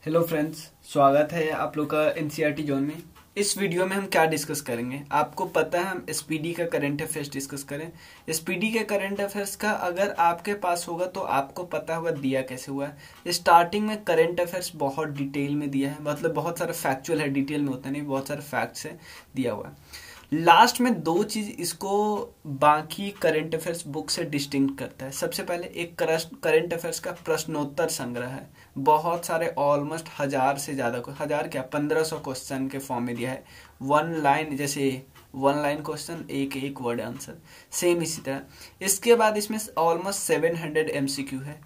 Hello friends, स्वागत है आप लोग का एनसीईआरटी जोन में। इस वीडियो में हम क्या डिस्कस करेंगे, आपको पता है हम एसपीडी का करंट अफेयर्स डिस्कस करें। एसपीडी के करंट अफेयर्स का अगर आपके पास होगा तो आपको पता होगा दिया कैसे हुआ है। स्टार्टिंग में करंट अफेयर्स बहुत डिटेल में दिया है, मतलब बहुत सारा फैक्चुअल है, डिटेल में होता नहीं, बहुत सारे फैक्ट्स है दिया हुआ है। लास्ट में दो चीज इसको बाकी करंट अफेयर्स बुक से डिस्टिंक्ट करता है। सबसे पहले एक करंट अफेयर्स का प्रश्नोत्तर संग्रह है, बहुत सारे ऑलमोस्ट 1000 से ज्यादा, हजार क्या 1500 क्वेश्चन के फॉर्म में दिया है। वन लाइन, जैसे वन लाइन क्वेश्चन, एक एक वर्ड आंसर, सेम इसी तरह। इसके बाद इसमें ऑलमोस्ट 700 एमसीक्यू है।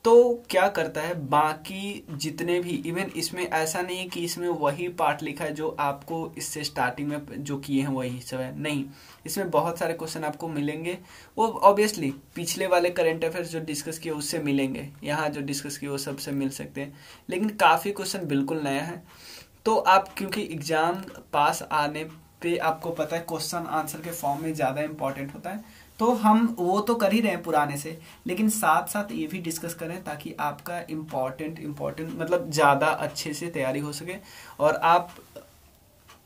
तो क्या करता है, बाकी जितने भी, इवन इसमें ऐसा नहीं है कि इसमें वही पार्ट लिखा है जो आपको इससे स्टार्टिंग में जो किए हैं वही सब है, नहीं। इसमें बहुत सारे क्वेश्चन आपको मिलेंगे, वो ऑब्वियसली पिछले वाले करंट अफेयर्स जो डिस्कस किए उससे मिलेंगे, यहाँ जो डिस्कस किए वो सबसे मिल सकते हैं, लेकिन काफ़ी क्वेश्चन बिल्कुल नया है। तो आप, क्योंकि एग्जाम पास आने पे आपको पता है क्वेश्चन आंसर के फॉर्म में ज़्यादा इंपॉर्टेंट होता है, तो हम वो तो कर ही रहे हैं पुराने से, लेकिन साथ साथ ये भी डिस्कस करें ताकि आपका इम्पोर्टेंट मतलब ज़्यादा अच्छे से तैयारी हो सके और आप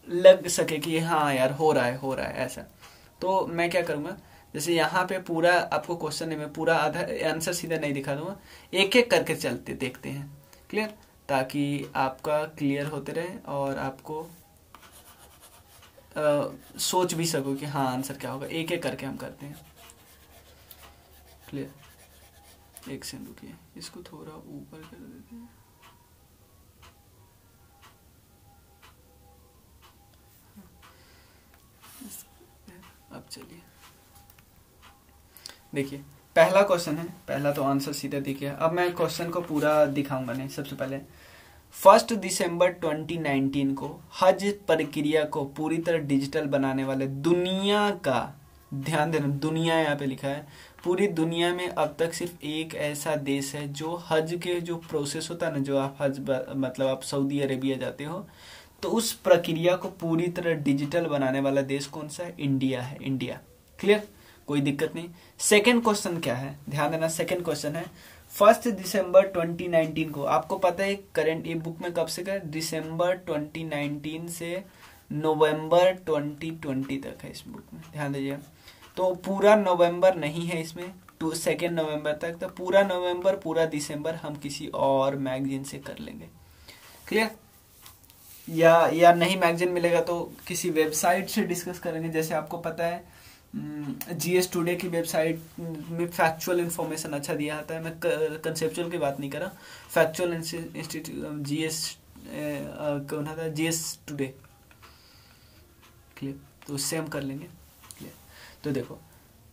लग सके कि हाँ यार हो रहा है ऐसा। तो मैं क्या करूँगा, जैसे यहाँ पे पूरा आपको क्वेश्चन नहीं, मैं पूरा आधा आंसर सीधा नहीं दिखा दूंगा, एक एक करके चलते देखते हैं, क्लियर, ताकि आपका क्लियर होते रहे और आपको सोच भी सको कि हाँ आंसर क्या होगा। एक एक करके हम करते हैं, क्लियर। एक सेकंड रुकिए, इसको थोड़ा ऊपर कर देते हैं। अब चलिए देखिए, पहला क्वेश्चन है, पहला तो आंसर सीधा दिख गया। अब मैं क्वेश्चन को पूरा दिखाऊंगा नहीं। सबसे पहले 1 दिसंबर 2019 को हज प्रक्रिया को पूरी तरह डिजिटल बनाने वाले दुनिया का, ध्यान देना दुनिया यहाँ पे लिखा है, पूरी दुनिया में अब तक सिर्फ एक ऐसा देश है जो हज के जो प्रोसेस होता है ना, जो आप हज मतलब आप सऊदी अरेबिया जाते हो, तो उस प्रक्रिया को पूरी तरह डिजिटल बनाने वाला देश कौन सा है? इंडिया है, इंडिया। क्लियर, कोई दिक्कत नहीं। सेकेंड क्वेश्चन क्या है, ध्यान देना। सेकेंड क्वेश्चन है 1 दिसंबर 2019 को, आपको पता है करंट ये बुक में कब से का, दिसंबर 2019 से नवंबर 2020 तक है इस बुक में, ध्यान दीजिए। तो पूरा नवंबर नहीं है इसमें, 2 नवंबर तक, तो पूरा नवंबर पूरा दिसंबर हम किसी और मैगजीन से कर लेंगे, क्लियर। या नहीं मैगजीन मिलेगा तो किसी वेबसाइट से डिस्कस करेंगे। जैसे आपको पता है जीएस टुडे की वेबसाइट में फैक्चुअल इन्फॉर्मेशन अच्छा दिया जाता है। मैं कंसेप्चुअल की बात नहीं कर रहा, फैक्चुअल इंस्टीट्यूट जीएस कौन था, जीएस टुडे, क्लियर। तो उससे हम कर लेंगे, क्लियर। तो देखो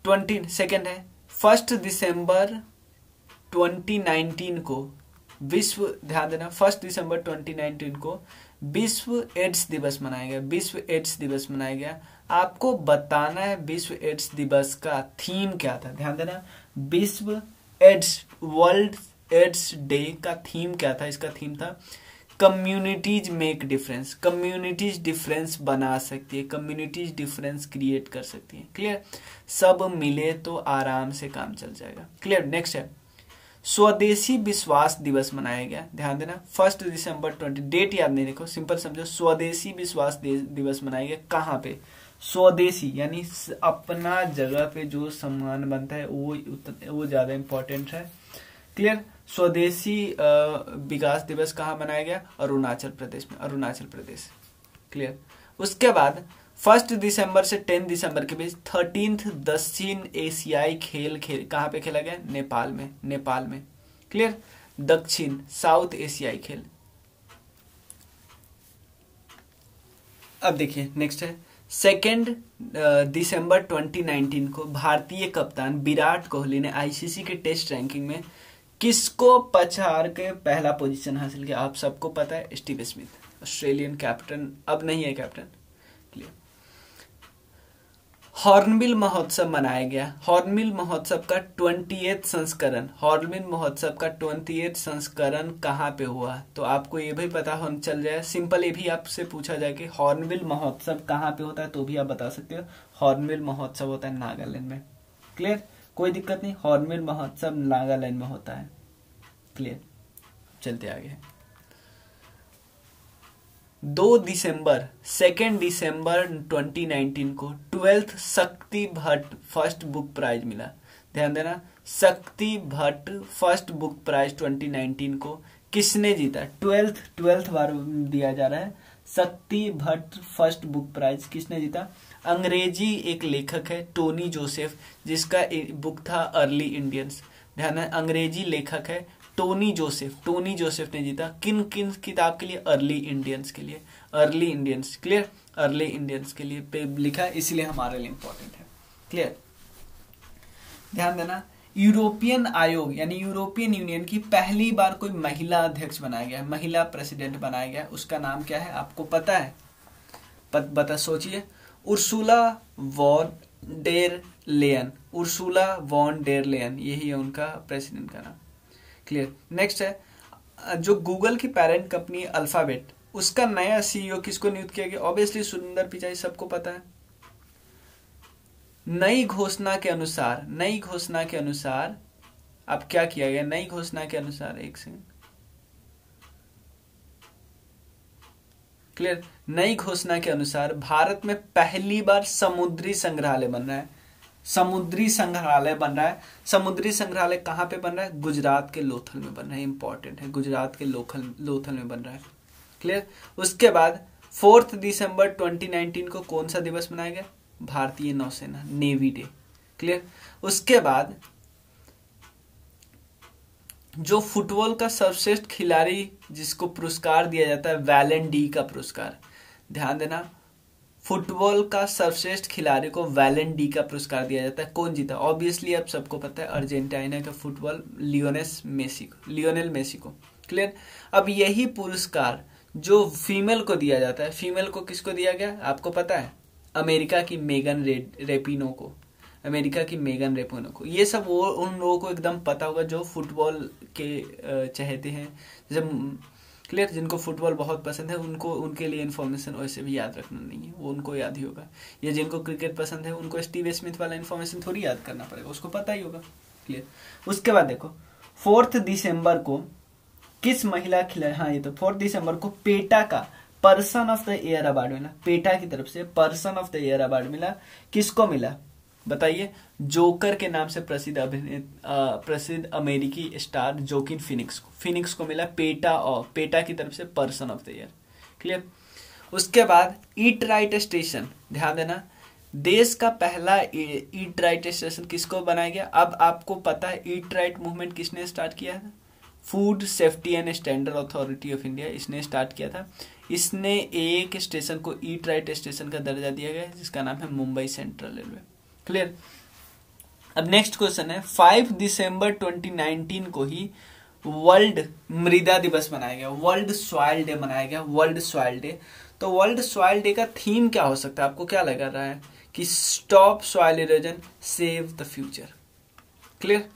22 है 1 दिसंबर 2019 को विश्व, ध्यान देना, 1 दिसंबर 2019 को विश्व एड्स दिवस मनाया गया, विश्व एड्स दिवस मनाया गया। आपको बताना है विश्व एड्स दिवस का थीम क्या था, ध्यान देना। विश्व एड्स, वर्ल्ड एड्स डे का थीम क्या था? इसका थीम था communities make difference, communities difference बना सकती है, कम्युनिटीज डिफरेंस क्रिएट कर सकती है, क्लियर। सब मिले तो आराम से काम चल जाएगा, क्लियर। नेक्स्ट है स्वदेशी विश्वास दिवस मनाया गया, ध्यान देना। 1 दिसंबर 20, डेट याद नहीं, देखो सिंपल समझो, स्वदेशी विश्वास दिवस मनाया गया कहाँ पे? स्वदेशी यानी अपना जगह पे जो सामान बनता है वो ज्यादा इंपॉर्टेंट है, क्लियर। स्वदेशी विकास दिवस कहाँ मनाया गया? अरुणाचल प्रदेश में, अरुणाचल प्रदेश, क्लियर। उसके बाद 1 दिसंबर से 10 दिसंबर के बीच 13th दक्षिण एशियाई खेल कहाँ पे खेला गया? नेपाल में, नेपाल में, क्लियर। दक्षिण साउथ एशियाई खेल। अब देखिए नेक्स्ट है 2 दिसंबर 2019 को भारतीय कप्तान विराट कोहली ने आईसीसी के टेस्ट रैंकिंग में किसको पछाड़ के पहला पोजीशन हासिल किया? आप सबको पता है, स्टीव स्मिथ, ऑस्ट्रेलियन कैप्टन, अब नहीं है कैप्टन, क्लियर। हॉर्नबिल महोत्सव मनाया गया, हॉर्नबिल महोत्सव का 20th संस्करण, हॉर्नबिल महोत्सव का 20th संस्करण कहाँ पे हुआ? तो आपको ये भी पता होना चल जाए, सिंपल ये भी आपसे पूछा जाए कि हॉर्नबिल महोत्सव कहाँ पे होता है, तो भी आप बता सकते हो हॉर्नबिल महोत्सव होता है नागालैंड में, क्लियर, कोई दिक्कत नहीं। हॉर्नबिल महोत्सव नागालैंड में होता है, क्लियर। चलते आगे। 2 दिसंबर 2019 को 12th शक्ति भट्ट फर्स्ट बुक प्राइज मिला। ध्यान देना, शक्ति भट्ट फर्स्ट बुक प्राइज 2019 को किसने जीता? 12th बार दिया जा रहा है। शक्ति भट्ट फर्स्ट बुक प्राइज किसने जीता? अंग्रेजी एक लेखक है टोनी जोसेफ, जिसका बुक था अर्ली इंडियंस। ध्यान है, अंग्रेजी लेखक है टोनी जोसेफ ने जीता। किन किन किताब के लिए? अर्ली इंडियंस के लिए। Early Indians, clear? Early Indians के लिए पे लिखा, इसलिए हमारे लिए इंपॉर्टेंट है। क्लियर? ध्यान देना, यूरोपियन आयोग यानी यूरोपियन यूनियन की पहली बार कोई महिला अध्यक्ष बनाया गया, महिला प्रेसिडेंट बनाया गया, उसका नाम क्या है? आपको पता है? बता, सोचिए। Ursula von der Leyen, Ursula von der Leyen, यही है उनका प्रेसिडेंट का नाम। क्लियर? नेक्स्ट है, जो गूगल की पेरेंट कंपनी अल्फाबेट, उसका नया सीईओ किसको नियुक्त किया गया? ऑब्वियसली सुंदर पिचाई, सबको पता है। नई घोषणा के अनुसार अब क्या किया गया? नई घोषणा के अनुसार, एक सेकंड, क्लियर? नई घोषणा के अनुसार भारत में पहली बार समुद्री संग्रहालय बन रहा है। समुद्री संग्रहालय कहां पे बन रहा है? गुजरात के लोथल में बन रहा है। इंपॉर्टेंट है, गुजरात के लोथल में बन रहा है। क्लियर? उसके बाद 4 दिसंबर 2019 को कौन सा दिवस मनाया गया? भारतीय नौसेना, नेवी डे। क्लियर? उसके बाद जो फुटबॉल का सर्वश्रेष्ठ खिलाड़ी जिसको पुरस्कार दिया जाता है, वैलेन डी का पुरस्कार। ध्यान देना, फुटबॉल का सर्वश्रेष्ठ खिलाड़ी को वैलेन डी का पुरस्कार दिया जाता है। कौन जीता? ऑब्वियसली अब सबको पता है, अर्जेंटीना का फुटबॉल लियोनेल मेसी को। क्लियर? अब यही पुरस्कार जो फीमेल को दिया जाता है, फीमेल को किसको दिया गया? आपको पता है? अमेरिका की मेगन रेपिनो को। ये सब वो उन लोगों को एकदम पता होगा जो फुटबॉल के चाहते हैं, जैसे, क्लियर, जिनको फुटबॉल बहुत पसंद है, उनको, उनके लिए इन्फॉर्मेशन वैसे भी याद रखना नहीं है, वो उनको याद ही होगा। या जिनको क्रिकेट पसंद है, उनको स्टीव स्मिथ वाला इन्फॉर्मेशन थोड़ी याद करना पड़ेगा, उसको पता ही होगा। क्लियर? उसके बाद देखो, 4 दिसंबर को किस महिला खिलाड़ी, हाँ ये तो 4 दिसंबर को पेटा का person of the year award मिला। पेटा की तरफ से person of the year award मिला। किसको मिला? बताइए। जोकर के नाम से प्रसिद्ध अमेरिकी स्टार जोकिन फिनिक्स को मिला पेटा की तरफ से person of the year. Clear? उसके बाद ईट राइट स्टेशन, ध्यान देना, देश का पहला ईट राइट स्टेशन किसको बनाया गया? अब आपको पता है ईट राइट मूवमेंट किसने स्टार्ट किया है? Food safety and standard authority of India, इसने स्टार्ट किया था। इसने एक स्टेशन को ईट राइट स्टेशन का दर्जा दिया गया जिसका नाम है मुंबई सेंट्रल रेलवे। क्लियर? अब नेक्स्ट क्वेश्चन है, 5 दिसंबर 2019 को ही वर्ल्ड मृदा दिवस मनाया गया, वर्ल्ड सॉइल डे मनाया गया, वर्ल्ड सॉइल डे। तो वर्ल्ड सॉइल डे का थीम क्या हो सकता है? आपको क्या लग रहा है? कि stop soil erosion, save the future. Clear?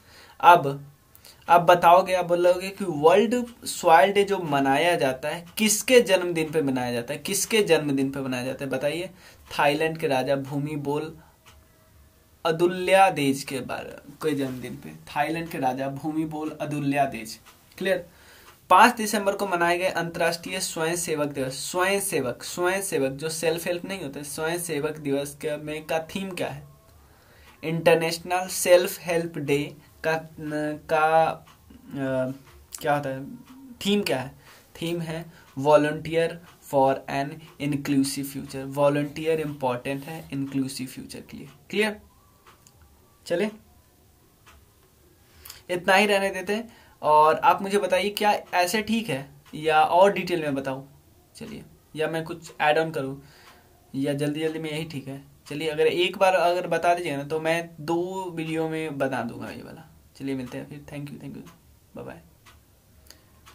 अब बताओगे, आप बोलोगे कि वर्ल्ड सॉइल डे जो मनाया जाता है किसके जन्मदिन पे मनाया जाता है? किसके जन्मदिन पे मनाया जाता है? बताइए। थाईलैंड के राजा भूमिबोल अदुल्यादेज के जन्मदिन पे, थाईलैंड के राजा भूमिबोल अदुल्यादेज। क्लियर? 5 दिसंबर को मनाए गए अंतर्राष्ट्रीय स्वयं सेवक दिवस। स्वयं सेवक जो सेल्फ हेल्प नहीं होते, स्वयं सेवक दिवस का थीम क्या है? इंटरनेशनल सेल्फ हेल्प डे का क्या होता है? थीम क्या है? थीम है volunteer for an inclusive future. Volunteer important है इंक्लूसिव फ्यूचर के लिए। क्लियर? चले, इतना ही रहने देते हैं। और आप मुझे बताइए क्या ऐसे ठीक है या और डिटेल में बताऊं? चलिए, या मैं कुछ ऐड ऑन करूं, या जल्दी में यही ठीक है? चलिए, एक बार बता दीजिए ना तो मैं 2 वीडियो में बता दूंगा ये वाला। चलिए, मिलते हैं फिर। Thank you, bye bye.